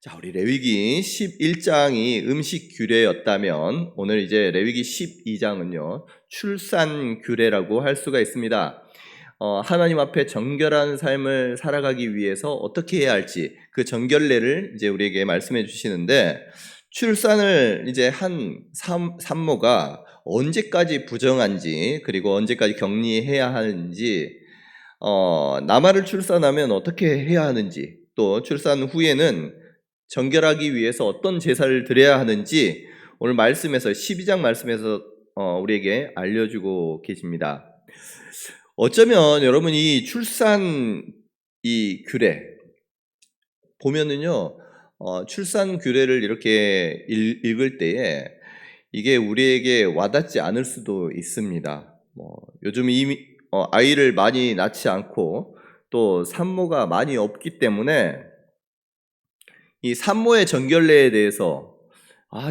자, 우리 레위기 11장이 음식 규례였다면 오늘 이제 레위기 12장은요 출산 규례라고 할 수가 있습니다. 하나님 앞에 정결한 삶을 살아가기 위해서 어떻게 해야 할지 그 정결례를 이제 우리에게 말씀해 주시는데, 출산을 이제 한 산모가 언제까지 부정한지, 그리고 언제까지 격리해야 하는지, 남아를 출산하면 어떻게 해야 하는지, 또 출산 후에는 정결하기 위해서 어떤 제사를 드려야 하는지 오늘 말씀에서 12장 말씀에서 우리에게 알려주고 계십니다. 어쩌면 여러분 이 출산 이 규례 보면은요, 출산 규례를 이렇게 읽을 때에 이게 우리에게 와닿지 않을 수도 있습니다. 요즘 이미 아이를 많이 낳지 않고 또 산모가 많이 없기 때문에 이 산모의 정결례에 대해서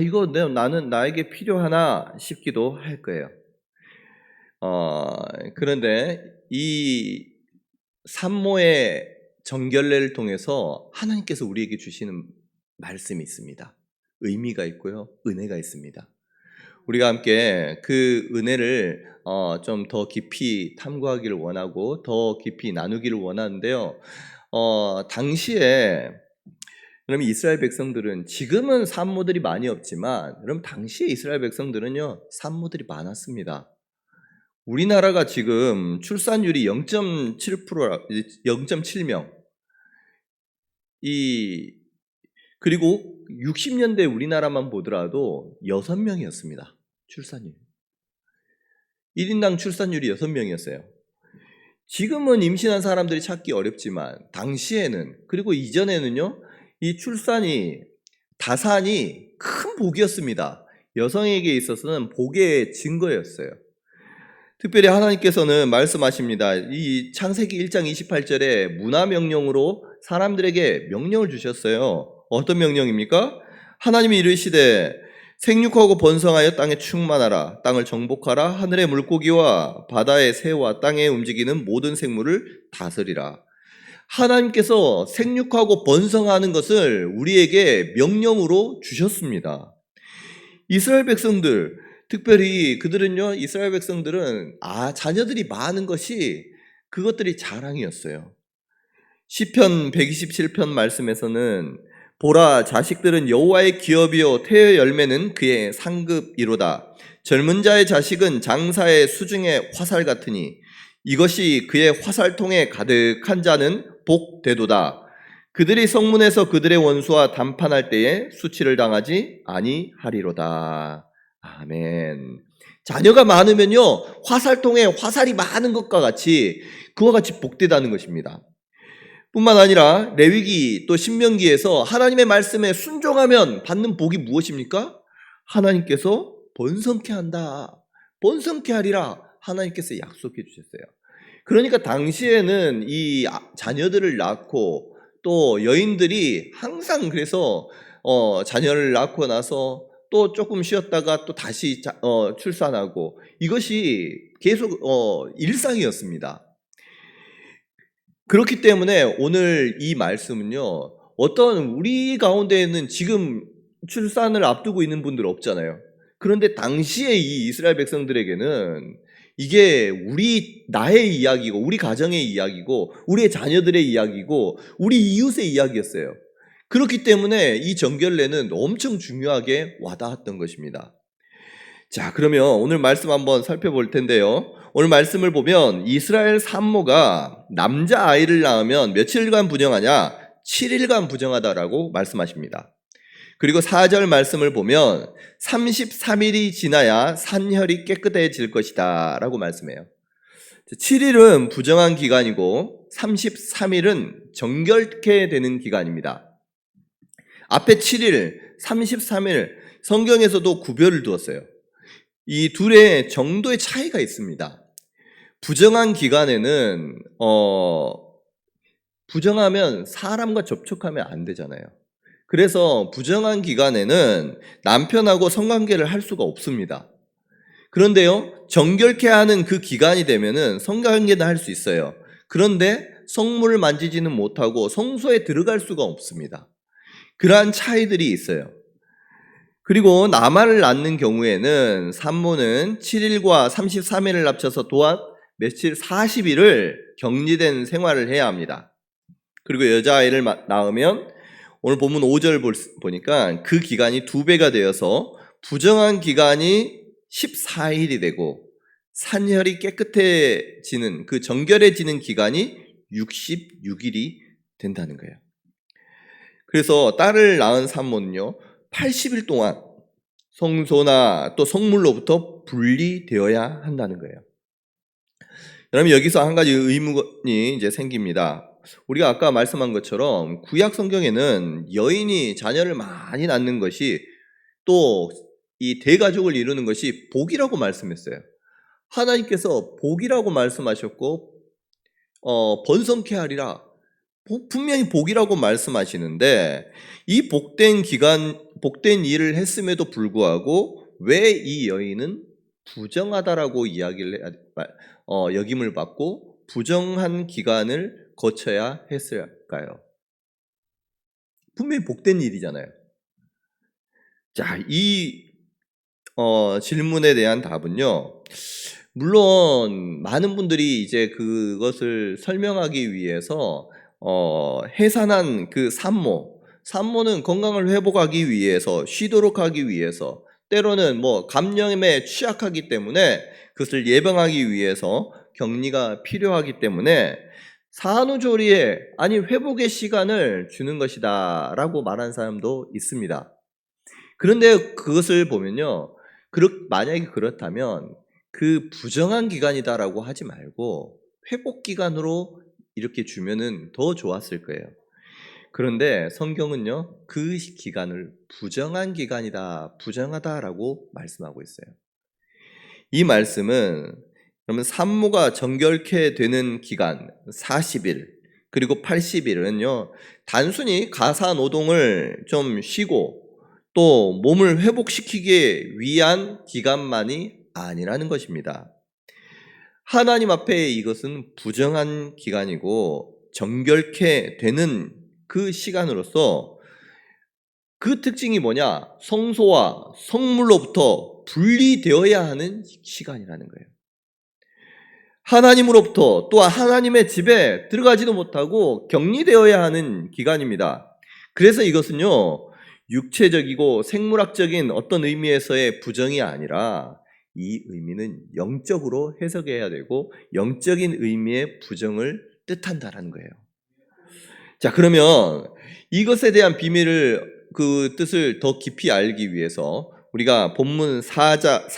이거 나는 나에게 필요하나 싶기도 할 거예요. 그런데 이 산모의 정결례를 통해서 하나님께서 우리에게 주시는 말씀이 있습니다. 의미가 있고요, 은혜가 있습니다. 우리가 함께 그 은혜를 좀 더 깊이 탐구하기를 원하고 더 깊이 나누기를 원하는데요. 당시에 그럼 이스라엘 백성들은, 지금은 산모들이 많이 없지만 그럼 당시에 이스라엘 백성들은요 산모들이 많았습니다. 우리나라가 지금 출산율이 0.7%, 0.7명. 그리고 60년대 우리나라만 보더라도 6명이었습니다. 출산율. 1인당 출산율이 6명이었어요. 지금은 임신한 사람들이 찾기 어렵지만 당시에는, 그리고 이전에는요, 이 출산이, 다산이 큰 복이었습니다. 여성에게 있어서는 복의 증거였어요. 특별히 하나님께서는 말씀하십니다. 이 창세기 1장 28절에 문화명령으로 사람들에게 명령을 주셨어요. 어떤 명령입니까? 하나님이 이르시되 생육하고 번성하여 땅에 충만하라. 땅을 정복하라. 하늘의 물고기와 바다의 새와 땅에 움직이는 모든 생물을 다스리라. 하나님께서 생육하고 번성하는 것을 우리에게 명령으로 주셨습니다. 이스라엘 백성들, 특별히 그들은요, 이스라엘 백성들은 자녀들이 많은 것이 그것들이 자랑이었어요. 시편 127편 말씀에서는 보라, 자식들은 여호와의 기업이요 태의 열매는 그의 상급이로다. 젊은 자의 자식은 장사의 수중의 화살 같으니 이것이 그의 화살통에 가득한 자는 복되도다. 그들이 성문에서 그들의 원수와 담판할 때에 수치를 당하지 아니하리로다. 아멘. 자녀가 많으면요, 화살통에 화살이 많은 것과 같이, 그와 같이 복되다는 것입니다. 뿐만 아니라 레위기 또 신명기에서 하나님의 말씀에 순종하면 받는 복이 무엇입니까? 하나님께서 번성케 한다, 번성케 하리라 하나님께서 약속해 주셨어요. 그러니까 당시에는 이 자녀들을 낳고 또 여인들이 항상 그래서 자녀를 낳고 나서 또 조금 쉬었다가 또 다시 출산하고, 이것이 계속 일상이었습니다. 그렇기 때문에 오늘 이 말씀은요, 어떤 우리 가운데에는 지금 출산을 앞두고 있는 분들 없잖아요. 그런데 당시에 이 이스라엘 백성들에게는 이게 나의 이야기고, 우리 가정의 이야기고, 우리의 자녀들의 이야기고, 우리 이웃의 이야기였어요. 그렇기 때문에 이 정결례는 엄청 중요하게 와닿았던 것입니다. 자, 그러면 오늘 말씀 한번 살펴볼 텐데요. 오늘 말씀을 보면 이스라엘 산모가 남자아이를 낳으면 며칠간 부정하냐? 7일간 부정하다라고 말씀하십니다. 그리고 4절 말씀을 보면 33일이 지나야 산혈이 깨끗해질 것이다 라고 말씀해요. 7일은 부정한 기간이고 33일은 정결케 되는 기간입니다. 앞에 7일, 33일 성경에서도 구별을 두었어요. 이 둘의 정도의 차이가 있습니다. 부정한 기간에는 부정하면 사람과 접촉하면 안 되잖아요. 그래서 부정한 기간에는 남편하고 성관계를 할 수가 없습니다. 그런데요, 정결케 하는 그 기간이 되면은 성관계는 할 수 있어요. 그런데 성물을 만지지는 못하고 성소에 들어갈 수가 없습니다. 그러한 차이들이 있어요. 그리고 남아를 낳는 경우에는 산모는 7일과 33일을 합쳐서 또한 며칠 40일을 격리된 생활을 해야 합니다. 그리고 여자아이를 낳으면 오늘 본문 5절 보니까 그 기간이 2배가 되어서 부정한 기간이 14일이 되고 산혈이 깨끗해지는 그 정결해지는 기간이 66일이 된다는 거예요. 그래서 딸을 낳은 산모는요 80일 동안 성소나 또 성물로부터 분리되어야 한다는 거예요. 여러분 여기서 한 가지 의문이 이제 생깁니다. 우리가 아까 말씀한 것처럼 구약 성경에는 여인이 자녀를 많이 낳는 것이 또 이 대가족을 이루는 것이 복이라고 말씀했어요. 하나님께서 복이라고 말씀하셨고 번성케 하리라 분명히 복이라고 말씀하시는데 이 복된 일을 했음에도 불구하고 왜 이 여인은 부정하다라고 여김을 받고 부정한 기간을 거쳐야 했을까요? 분명히 복된 일이잖아요. 자, 이 질문에 대한 답은요. 물론 많은 분들이 이제 그것을 설명하기 위해서 해산한 그 산모는 건강을 회복하기 위해서 쉬도록 하기 위해서 때로는 감염에 취약하기 때문에 그것을 예방하기 위해서 격리가 필요하기 때문에 산후조리에 회복의 시간을 주는 것이다 라고 말한 사람도 있습니다. 그런데 그것을 보면요 만약에 그렇다면 그 부정한 기간이다라고 하지 말고 회복 기간으로 이렇게 주면은 더 좋았을 거예요. 그런데 성경은요 그 기간을 부정한 기간이다, 부정하다라고 말씀하고 있어요. 이 말씀은 그러면 산모가 정결케 되는 기간 40일 그리고 80일은요 단순히 가사 노동을 좀 쉬고 또 몸을 회복시키기 위한 기간만이 아니라는 것입니다. 하나님 앞에 이것은 부정한 기간이고 정결케 되는 그 시간으로서 그 특징이 뭐냐? 성소와 성물로부터 분리되어야 하는 시간이라는 거예요. 하나님으로부터 또 하나님의 집에 들어가지도 못하고 격리되어야 하는 기간입니다. 그래서 이것은요 육체적이고 생물학적인 어떤 의미에서의 부정이 아니라 이 의미는 영적으로 해석해야 되고 영적인 의미의 부정을 뜻한다라는 거예요. 자, 그러면 이것에 대한 그 뜻을 더 깊이 알기 위해서 우리가 본문 4절,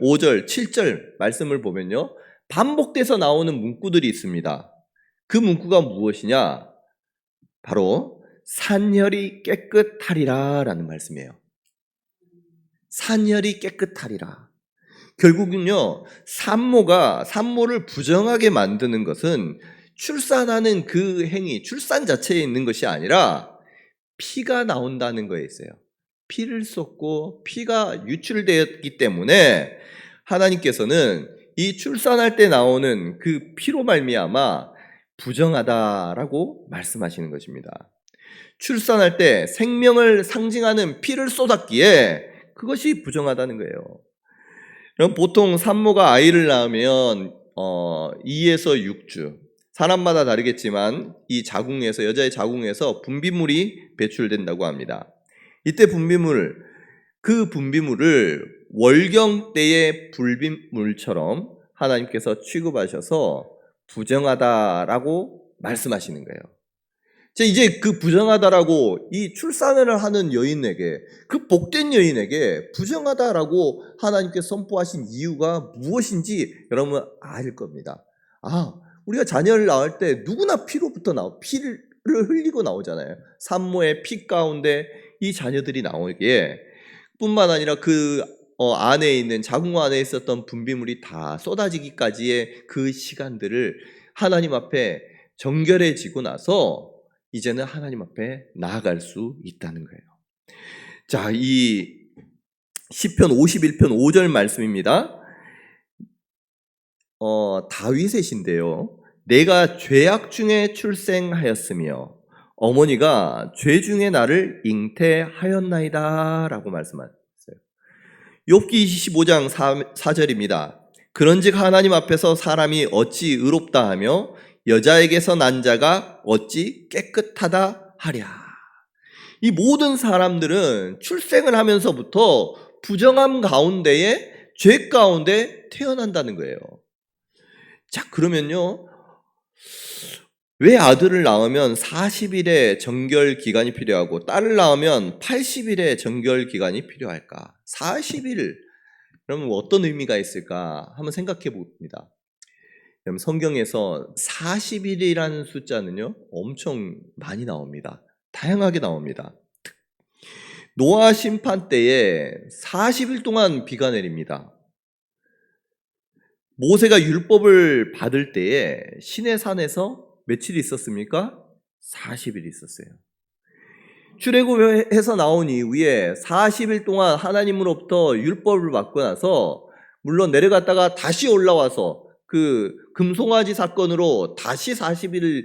5절, 7절 말씀을 보면요 반복돼서 나오는 문구들이 있습니다. 그 문구가 무엇이냐? 바로 산혈이 깨끗하리라 라는 말씀이에요. 산혈이 깨끗하리라. 결국은요 산모를 부정하게 만드는 것은 출산하는 그 행위, 출산 자체에 있는 것이 아니라 피가 나온다는 거에 있어요. 피를 쏟고 피가 유출되었기 때문에 하나님께서는 이 출산할 때 나오는 그 피로 말미암아 부정하다라고 말씀하시는 것입니다. 출산할 때 생명을 상징하는 피를 쏟았기에 그것이 부정하다는 거예요. 그럼 보통 산모가 아이를 낳으면 2에서 6주 사람마다 다르겠지만 이 자궁에서 여자의 자궁에서 분비물이 배출된다고 합니다. 이때 그 분비물을 월경 때의 분비물처럼 하나님께서 취급하셔서 부정하다라고 말씀하시는 거예요. 이제 그 부정하다라고 이 출산을 하는 여인에게 그 복된 여인에게 부정하다라고 하나님께서 선포하신 이유가 무엇인지 여러분 알 겁니다. 우리가 자녀를 낳을 때 누구나 피를 흘리고 나오잖아요. 산모의 피 가운데 이 자녀들이 나오기에 뿐만 아니라 그 안에 있는 자궁 안에 있었던 분비물이 다 쏟아지기까지의 그 시간들을 하나님 앞에 정결해지고 나서 이제는 하나님 앞에 나아갈 수 있다는 거예요. 자, 이 시편 51편 5절 말씀입니다. 다윗의 시인데요. 내가 죄악 중에 출생하였으며 어머니가 죄 중에 나를 잉태하였나이다 라고 말씀하셨어요. 욥기 25장 4절입니다. 그런즉 하나님 앞에서 사람이 어찌 의롭다 하며 여자에게서 난 자가 어찌 깨끗하다 하랴. 이 모든 사람들은 출생을 하면서부터 부정함 가운데에 죄 가운데 태어난다는 거예요. 자, 그러면요, 왜 아들을 낳으면 40일의 정결 기간이 필요하고 딸을 낳으면 80일의 정결 기간이 필요할까? 40일, 그러면 어떤 의미가 있을까? 한번 생각해 봅니다. 그럼 성경에서 40일이라는 숫자는요, 엄청 많이 나옵니다. 다양하게 나옵니다. 노아 심판 때에 40일 동안 비가 내립니다. 모세가 율법을 받을 때에 시내 산에서 며칠 있었습니까? 40일 있었어요. 출애굽해서 나온 이후에 40일 동안 하나님으로부터 율법을 받고 나서 물론 내려갔다가 다시 올라와서 그 금송아지 사건으로 다시 40일을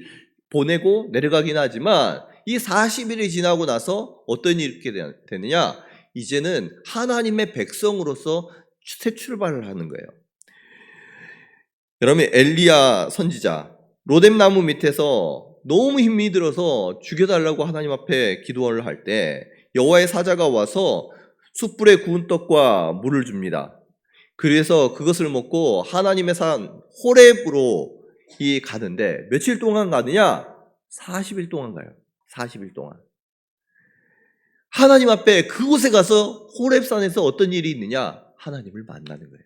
보내고 내려가긴 하지만 이 40일이 지나고 나서 어떤 일이 이렇게 되느냐? 이제는 하나님의 백성으로서 새 출발을 하는 거예요. 여러분, 엘리야 선지자 로뎀나무 밑에서 너무 힘이 들어서 죽여달라고 하나님 앞에 기도를 할 때 여호와의 사자가 와서 숯불에 구운 떡과 물을 줍니다. 그래서 그것을 먹고 하나님의 산 호렙으로 가는데 며칠 동안 가느냐? 40일 동안 가요. 40일 동안. 하나님 앞에 그곳에 가서 호렙산에서 어떤 일이 있느냐? 하나님을 만나는 거예요.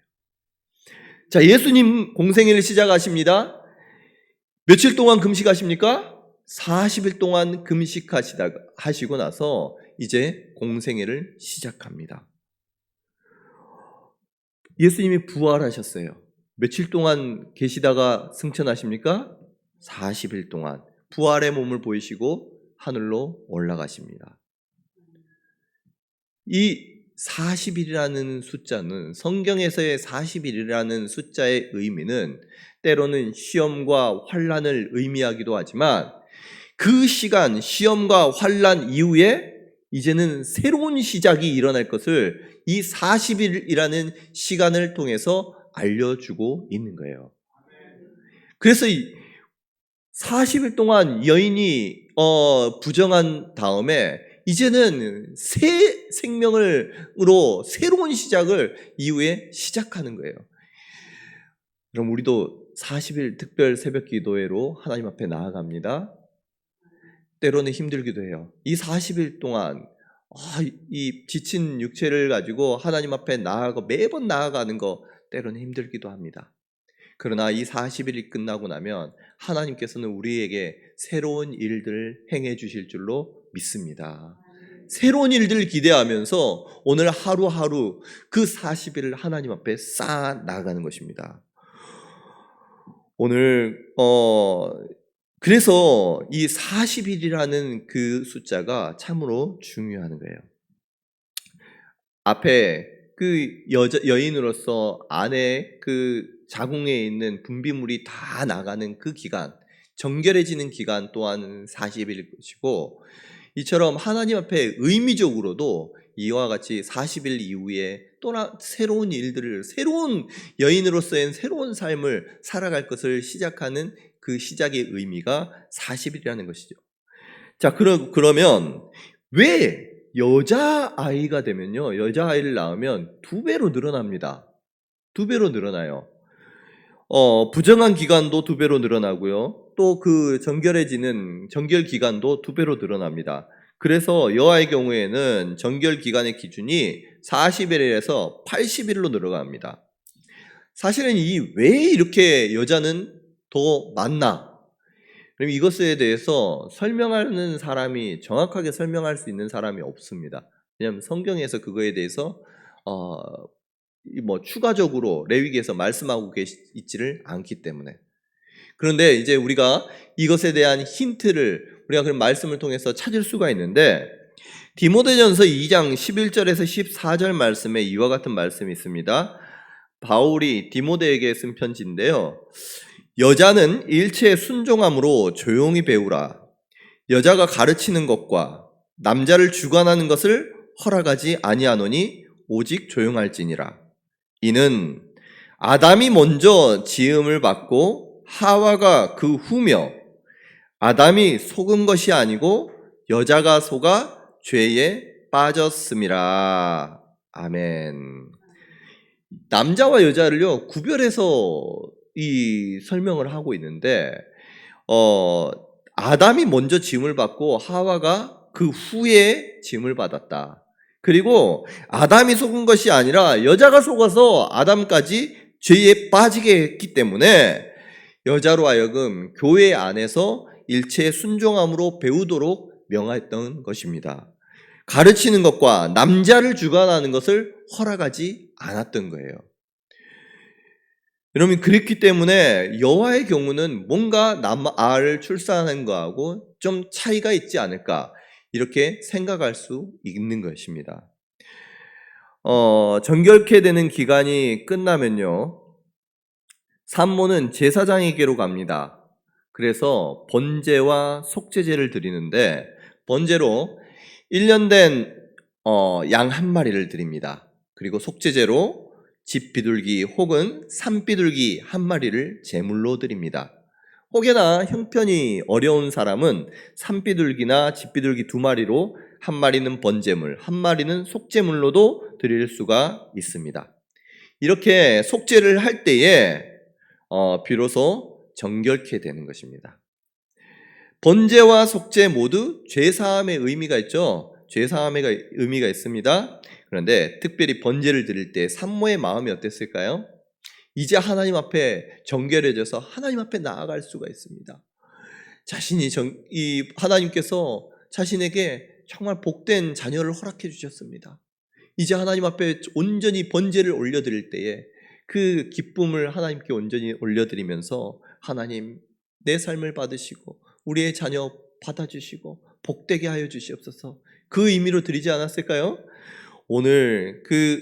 자, 예수님 공생애를 시작하십니다. 며칠 동안 금식하십니까? 40일 동안 금식하시고 나서 이제 공생애를 시작합니다. 예수님이 부활하셨어요. 며칠 동안 계시다가 승천하십니까? 40일 동안 부활의 몸을 보이시고 하늘로 올라가십니다. 이 40일이라는 숫자는, 성경에서의 40일이라는 숫자의 의미는 때로는 시험과 환난을 의미하기도 하지만 그 시간, 시험과 환난 이후에 이제는 새로운 시작이 일어날 것을 이 40일이라는 시간을 통해서 알려주고 있는 거예요. 그래서 40일 동안 여인이 부정한 다음에 이제는 새 생명으로 새로운 시작을 이후에 시작하는 거예요. 그럼 우리도 40일 특별 새벽 기도회로 하나님 앞에 나아갑니다. 때로는 힘들기도 해요. 이 40일 동안 이 지친 육체를 가지고 하나님 앞에 매번 나아가는 거 때로는 힘들기도 합니다. 그러나 이 40일이 끝나고 나면 하나님께서는 우리에게 새로운 일들을 행해 주실 줄로 믿습니다. 새로운 일들을 기대하면서 오늘 하루하루 그 40일을 하나님 앞에 쌓아 나가는 것입니다. 오늘 그래서 이 40일이라는 그 숫자가 참으로 중요한 거예요. 앞에 그 여인으로서 안에 그 자궁에 있는 분비물이 다 나가는 그 기간, 정결해지는 기간 또한 40일일 것이고, 이처럼 하나님 앞에 의미적으로도 이와 같이 40일 이후에 또 새로운 일들을, 새로운 여인으로서의 새로운 삶을 살아갈 것을 시작하는 그 시작의 의미가 40일이라는 것이죠. 자, 그러면 왜 여자아이가 되면요, 여자아이를 낳으면 2배로 늘어납니다. 2배로 늘어나요. 부정한 기간도 2배로 늘어나고요. 또 그 정결 기간도 2배로 늘어납니다. 그래서 여아의 경우에는 정결 기간의 기준이 40일에서 80일로 늘어갑니다. 사실은 왜 이렇게 여자는 더 많나? 그럼 이것에 대해서 설명하는 사람이, 정확하게 설명할 수 있는 사람이 없습니다. 왜냐하면 성경에서 그거에 대해서 추가적으로 레위기에서 말씀하고 있지를 않기 때문에. 그런데 이제 우리가 이것에 대한 힌트를 우리가 그런 말씀을 통해서 찾을 수가 있는데, 디모데전서 2장 11절에서 14절 말씀에 이와 같은 말씀이 있습니다. 바울이 디모데에게 쓴 편지인데요. 여자는 일체에 순종함으로 조용히 배우라. 여자가 가르치는 것과 남자를 주관하는 것을 허락하지 아니하노니 오직 조용할지니라. 이는 아담이 먼저 지음을 받고 하와가 그 후며 아담이 속은 것이 아니고 여자가 속아 죄에 빠졌음이라. 아멘. 남자와 여자를요 구별해서 이 설명을 하고 있는데 아담이 먼저 지음을 받고 하와가 그 후에 지음을 받았다. 그리고 아담이 속은 것이 아니라 여자가 속아서 아담까지 죄에 빠지게 했기 때문에 여자로 하여금 교회 안에서 일체의 순종함으로 배우도록 명하였던 것입니다. 가르치는 것과 남자를 주관하는 것을 허락하지 않았던 거예요. 여러분, 그랬기 때문에 여호와의 경우는 뭔가 남아를 출산하는 거하고 좀 차이가 있지 않을까 이렇게 생각할 수 있는 것입니다. 정결케 되는 기간이 끝나면요 산모는 제사장에게로 갑니다. 그래서 번제와 속죄제를 드리는데 번제로 1년 된 양 한 마리를 드립니다. 그리고 속죄제로 집 비둘기 혹은 산 비둘기 한 마리를 제물로 드립니다. 혹여나 형편이 어려운 사람은 산 비둘기나 집 비둘기 2마리로 한 마리는 번제물, 한 마리는 속죄물로도 드릴 수가 있습니다. 이렇게 속죄를 할 때에 비로소 정결케 되는 것입니다. 번제와 속죄 모두 죄사함의 의미가 있죠. 죄사함의 의미가 있습니다. 그런데 특별히 번제를 드릴 때 산모의 마음이 어땠을까요? 이제 하나님 앞에 정결해져서 하나님 앞에 나아갈 수가 있습니다. 이 하나님께서 자신에게 정말 복된 자녀를 허락해 주셨습니다. 이제 하나님 앞에 온전히 번제를 올려드릴 때에 그 기쁨을 하나님께 온전히 올려드리면서 하나님 내 삶을 받으시고 우리의 자녀 받아주시고 복되게 하여 주시옵소서, 그 의미로 드리지 않았을까요? 오늘 그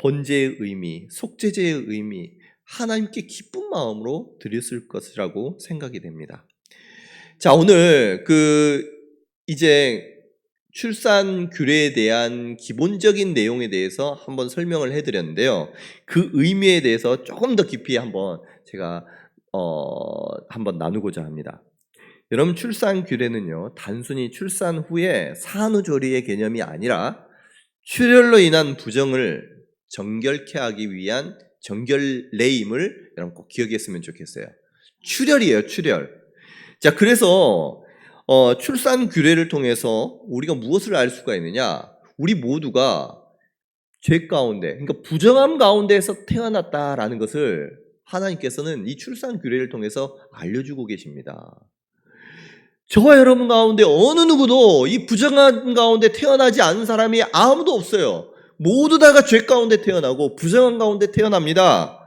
번제의 의미, 속죄제의 의미, 하나님께 기쁜 마음으로 드렸을 것이라고 생각이 됩니다. 자, 오늘 이제 출산 규례에 대한 기본적인 내용에 대해서 한번 설명을 해드렸는데요. 그 의미에 대해서 조금 더 깊이 한번 제가 한번 나누고자 합니다. 여러분, 출산 규례는요 단순히 출산 후에 산후조리의 개념이 아니라 출혈로 인한 부정을 정결케 하기 위한 정결례임을 여러분 꼭 기억했으면 좋겠어요. 출혈이에요, 출혈. 자, 그래서 출산 규례를 통해서 우리가 무엇을 알 수가 있느냐? 우리 모두가 죄 가운데, 그러니까 부정함 가운데에서 태어났다라는 것을 하나님께서는 이 출산 규례를 통해서 알려주고 계십니다. 저와 여러분 가운데 어느 누구도 이 부정한 가운데 태어나지 않은 사람이 아무도 없어요. 모두 다가 죄 가운데 태어나고 부정한 가운데 태어납니다.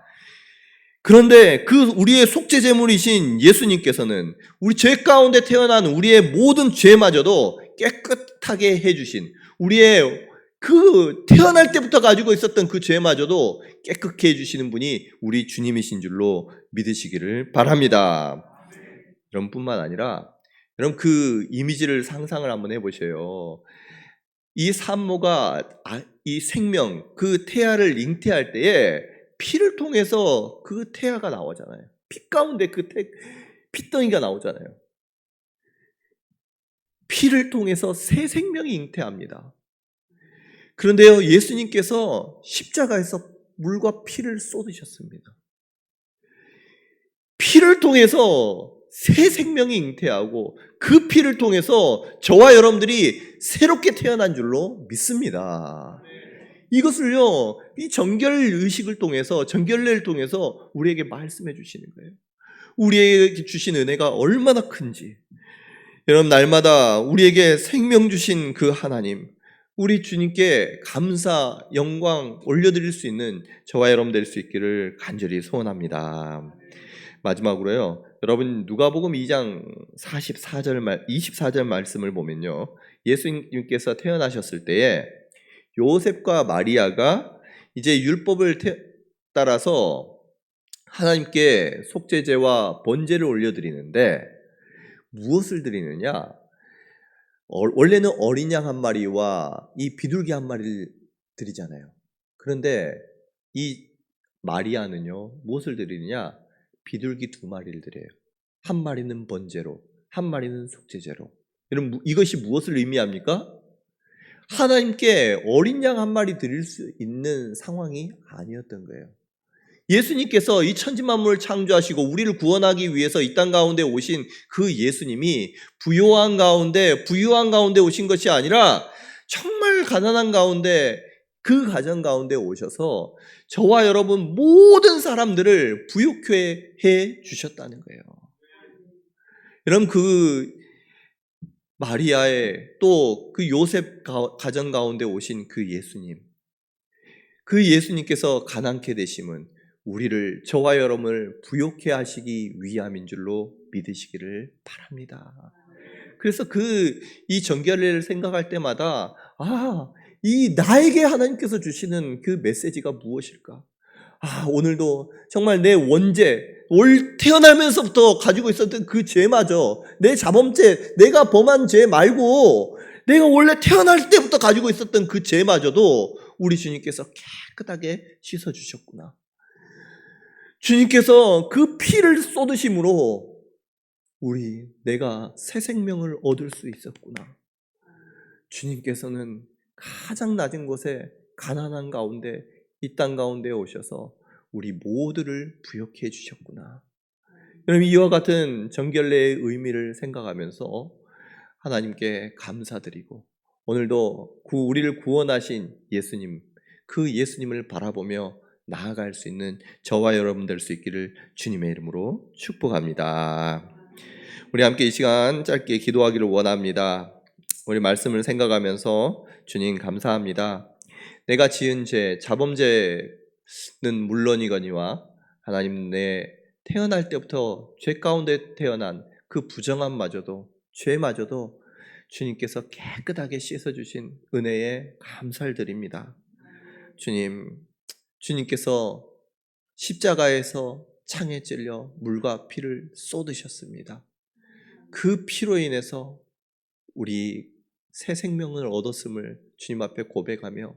그런데 그 우리의 속죄제물이신 예수님께서는 우리 죄 가운데 태어난 우리의 모든 죄마저도 깨끗하게 해주신, 우리의 그 태어날 때부터 가지고 있었던 그 죄마저도 깨끗게 해주시는 분이 우리 주님이신 줄로 믿으시기를 바랍니다. 여러분 뿐만 아니라 여러분 그 이미지를 상상을 한번 해보세요. 이 산모가 이 생명, 그 태아를 잉태할 때에 피를 통해서 그 태아가 나오잖아요. 피 가운데 그 피덩이가 나오잖아요. 피를 통해서 새 생명이 잉태합니다. 그런데요, 예수님께서 십자가에서 물과 피를 쏟으셨습니다. 피를 통해서 새 생명이 잉태하고 그 피를 통해서 저와 여러분들이 새롭게 태어난 줄로 믿습니다. 이것을요, 이 정결의식을 통해서, 정결례를 통해서 우리에게 말씀해 주시는 거예요. 우리에게 주신 은혜가 얼마나 큰지. 여러분, 날마다 우리에게 생명 주신 그 하나님, 우리 주님께 감사, 영광 올려드릴 수 있는 저와 여러분 될 수 있기를 간절히 소원합니다. 마지막으로요, 여러분 누가복음 2장 24절 말씀을 보면요, 예수님께서 태어나셨을 때에 요셉과 마리아가 이제 율법을 따라서 하나님께 속죄제와 번제를 올려드리는데 무엇을 드리느냐? 원래는 어린 양 한 마리와 이 비둘기 한 마리를 드리잖아요. 그런데 이 마리아는요, 무엇을 드리느냐? 비둘기 두 마리를 드려요. 한 마리는 번제로, 한 마리는 속죄제로. 여러분, 이것이 무엇을 의미합니까? 하나님께 어린 양 한 마리 드릴 수 있는 상황이 아니었던 거예요. 예수님께서 이 천지만물을 창조하시고 우리를 구원하기 위해서 이 땅 가운데 오신 그 예수님이 부유한 가운데 오신 것이 아니라 정말 가난한 가운데, 그 가정 가운데 오셔서 저와 여러분 모든 사람들을 부유케 해 주셨다는 거예요. 여러분, 그 마리아의 또 그 요셉 가정 가운데 오신 그 예수님, 그 예수님께서 가난케 되심은 우리를, 저와 여러분을 부욕케 하시기 위함인 줄로 믿으시기를 바랍니다. 그래서 이 정결례를 생각할 때마다 이 나에게 하나님께서 주시는 그 메시지가 무엇일까? 오늘도 정말 내 원죄, 태어나면서부터 가지고 있었던 그 죄마저, 내 자범죄, 내가 범한 죄 말고 내가 원래 태어날 때부터 가지고 있었던 그 죄마저도 우리 주님께서 깨끗하게 씻어주셨구나. 주님께서 그 피를 쏟으심으로 내가 새 생명을 얻을 수 있었구나. 주님께서는 가장 낮은 곳에, 가난한 가운데, 이 땅 가운데 오셔서 우리 모두를 부욕해 주셨구나. 여러분, 이와 같은 정결례의 의미를 생각하면서 하나님께 감사드리고, 오늘도 우리를 구원하신 예수님, 그 예수님을 바라보며 나아갈 수 있는 저와 여러분 될 수 있기를 주님의 이름으로 축복합니다. 우리 함께 이 시간 짧게 기도하기를 원합니다. 우리 말씀을 생각하면서 주님 감사합니다. 내가 지은 죄, 자범죄는 물론이거니와 하나님, 내 태어날 때부터 죄 가운데 태어난 그 부정함마저도, 죄마저도 주님께서 깨끗하게 씻어주신 은혜에 감사를 드립니다. 주님께서 십자가에서 창에 찔려 물과 피를 쏟으셨습니다. 그 피로 인해서 우리 새 생명을 얻었음을 주님 앞에 고백하며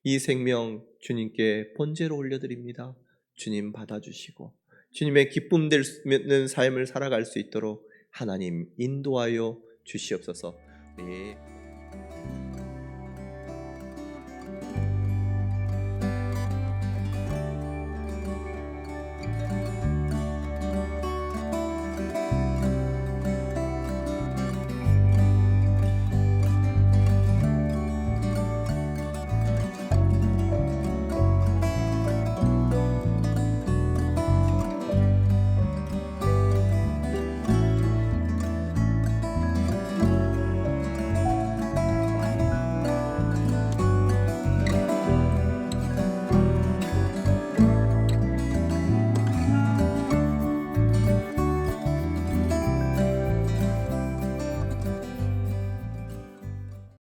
이 생명 주님께 번제로 올려드립니다. 주님 받아주시고 주님의 기쁨 되는 삶을 살아갈 수 있도록 하나님 인도하여 주시옵소서. 네.